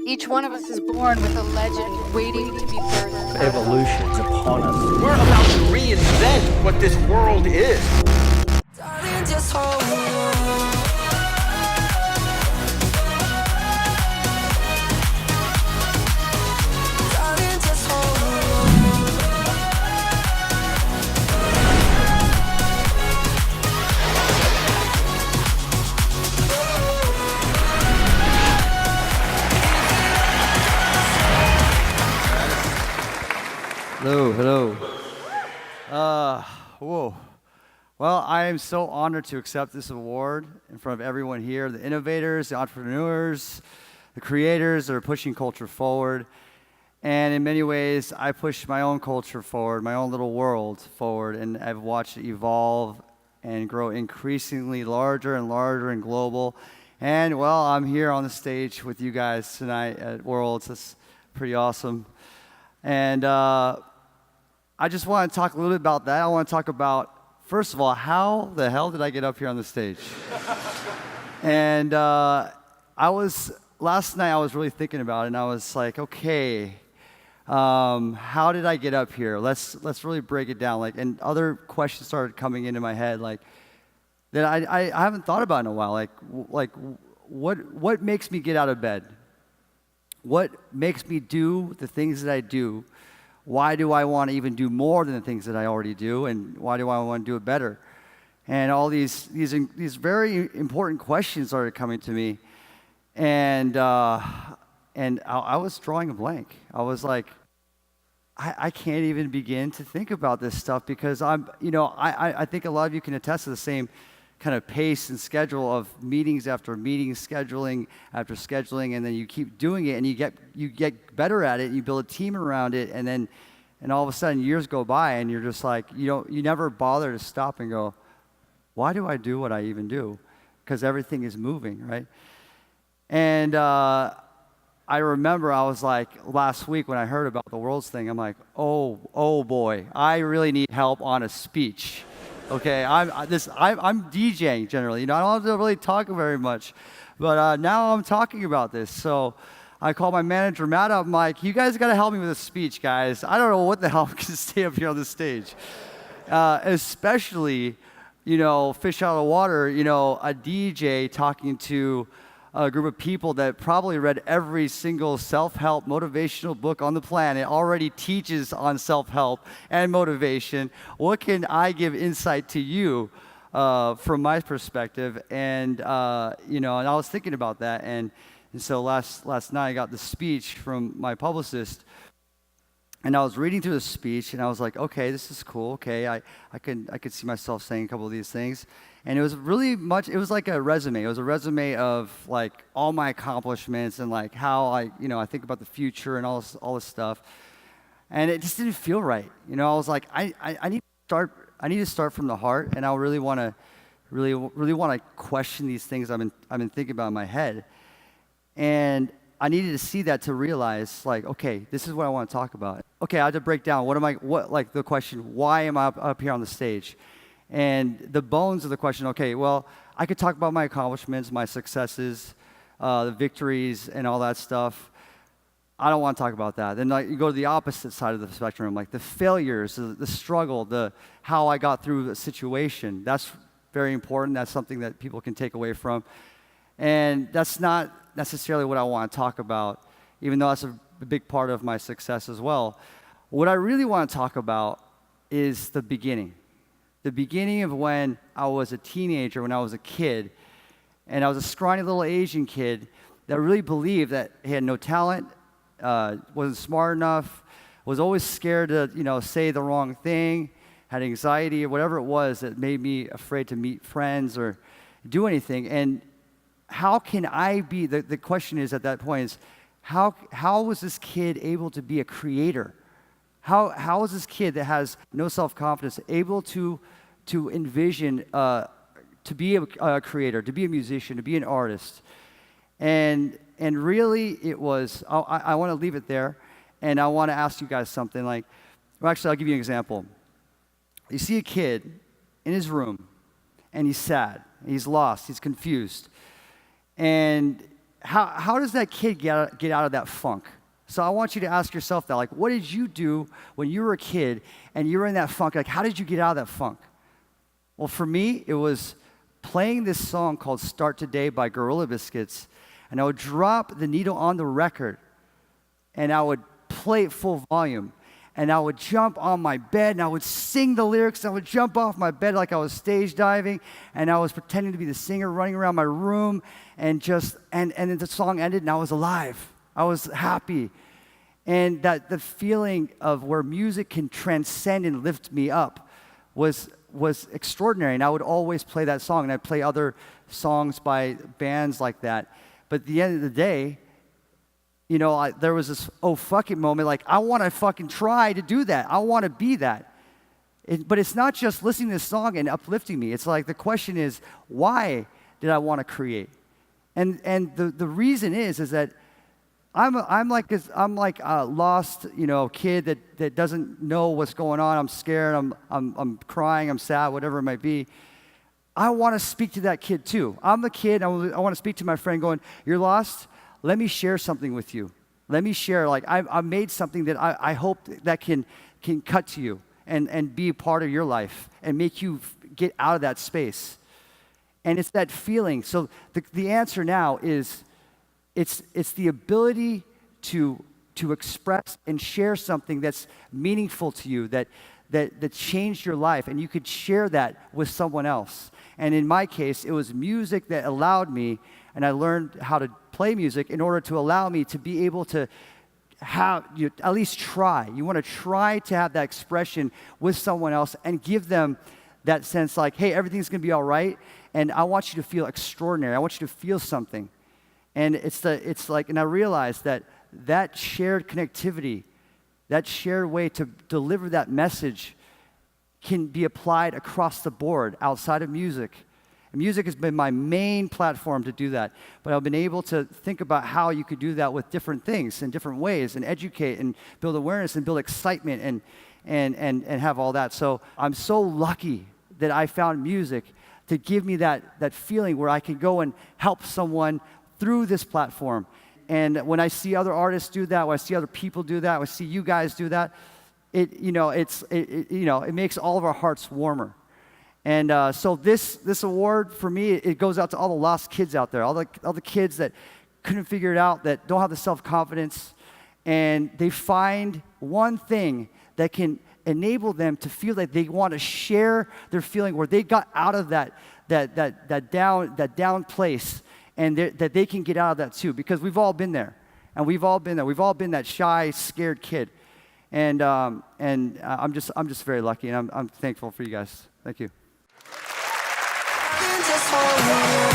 Each one of us is born with a legend waiting to be birthed. Evolution's upon us. We're about to reinvent what this world is. Darling, just hold on. Darling, just hold on. Hello. Whoa. Well, I am so honored to accept this award in front of everyone here, the innovators, the entrepreneurs, the creators that are pushing culture forward. And in many ways, I push my own culture forward, my own little world forward, and I've watched it evolve and grow increasingly larger and larger and global. And, well, I'm here on the stage with you guys tonight at WORLDZ. That's pretty awesome. And I just want to talk a little bit about that. I want to talk about, first of all, how the hell did I get up here on the stage? And last night I was really thinking about it, and I was like, okay, how did I get up here? Let's really break it down. And other questions started coming into my head, that I haven't thought about in a while. What makes me get out of bed? What makes me do the things that I do? Why do I want to even do more than the things that I already do? And why do I want to do it better? And all these very important questions started coming to me. And I was drawing a blank. I was like, I can't even begin to think about this stuff because I think a lot of you can attest to the same kind of pace and schedule of meetings after meetings, scheduling after scheduling, and then you keep doing it, and you get better at it, and you build a team around it, and all of a sudden years go by, and you're just like, you never bother to stop and go, why do I do what I even do? Because everything is moving, right? And I remember I was like, last week when I heard about the WORLDZ thing, I'm like, oh boy, I really need help on a speech. Okay, I'm DJing generally. I don't have to really talk very much, but now I'm talking about this. So I called my manager, Matt, up. I'm like, you guys got to help me with a speech, guys. I don't know what the hell I'm going to stay up here on the stage. Especially, fish out of water, a DJ talking to a group of people that probably read every single self-help motivational book on the planet, already teaches on self-help and motivation. What can I give insight to you from my perspective? And and I was thinking about that, and so last night I got the speech from my publicist, and I was reading through the speech, and I was like, okay, this is cool. Okay, I could see myself saying a couple of these things. And it was it was like a resume. It was a resume of all my accomplishments and how I think about the future and all this stuff. And it just didn't feel right. I was like, I need to start from the heart, and I really want to question these things I've been thinking about in my head. And I needed to see that to realize, okay, this is what I want to talk about. Okay, I had to break down the question, why am I up here on the stage? And the bones of the question, okay, well, I could talk about my accomplishments, my successes, the victories, and all that stuff. I don't want to talk about that. Then you go to the opposite side of the spectrum, the failures, the struggle, how I got through the situation. That's very important. That's something that people can take away from. And that's not necessarily what I want to talk about, even though that's a big part of my success as well. What I really want to talk about is the beginning. The beginning of when I was a teenager, when I was a kid, and I was a scrawny little Asian kid that really believed that he had no talent, wasn't smart enough, was always scared to say the wrong thing, had anxiety or whatever it was that made me afraid to meet friends or do anything. And how can I be, the question is at that point is, how was this kid able to be a creator? How is this kid that has no self-confidence able to envision to be a creator, to be a musician, to be an artist? And really, it was. I want to leave it there, and I want to ask you guys something. Actually, I'll give you an example. You see a kid in his room, and he's sad, he's lost, he's confused, and how does that kid get out of that funk? So I want you to ask yourself that, like, what did you do when you were a kid and you were in that funk? Like, how did you get out of that funk? Well, for me, it was playing this song called Start Today by Gorilla Biscuits, and I would drop the needle on the record, and I would play it full volume, and I would jump on my bed, and I would sing the lyrics, and I would jump off my bed like I was stage diving, and I was pretending to be the singer running around my room, and then the song ended, and I was alive. I was happy. And that the feeling of where music can transcend and lift me up was extraordinary. And I would always play that song, and I'd play other songs by bands like that. But at the end of the day, there was this oh fuck it moment, like I want to fucking try to do that. I want to be that. But it's not just listening to this song and uplifting me. It's like the question is, why did I want to create? And the reason is that I'm like a lost, kid that doesn't know what's going on. I'm scared. I'm crying. I'm sad. Whatever it might be. I want to speak to that kid too. I'm the kid. I want to speak to my friend, going, "You're lost. Let me share something with you. Let me share. Like I made something that I hope that can cut to you and be a part of your life and make you get out of that space." And it's that feeling. So the answer now is. It's the ability to express and share something that's meaningful to you, that changed your life, and you could share that with someone else. And in my case, it was music that allowed me, and I learned how to play music in order to allow me to be able to have, at least try. You want to try to have that expression with someone else and give them that sense like, hey, everything's going to be all right, and I want you to feel extraordinary. I want you to feel something. And and I realized that shared connectivity, that shared way to deliver that message can be applied across the board outside of music. And music has been my main platform to do that. But I've been able to think about how you could do that with different things in different ways and educate and build awareness and build excitement and have all that. So I'm so lucky that I found music to give me that feeling where I can go and help someone through this platform. And when I see other artists do that, when I see other people do that, when I see you guys do that, it makes all of our hearts warmer. And so this award for me, it goes out to all the lost kids out there, all the kids that couldn't figure it out, that don't have the self-confidence, and they find one thing that can enable them to feel like they want to share their feeling, where they got out of that down place. And that they can get out of that too, because we've all been there, and we've all been there. We've all been that shy, scared kid, and I'm just very lucky, and I'm thankful for you guys. Thank you. Just hold on.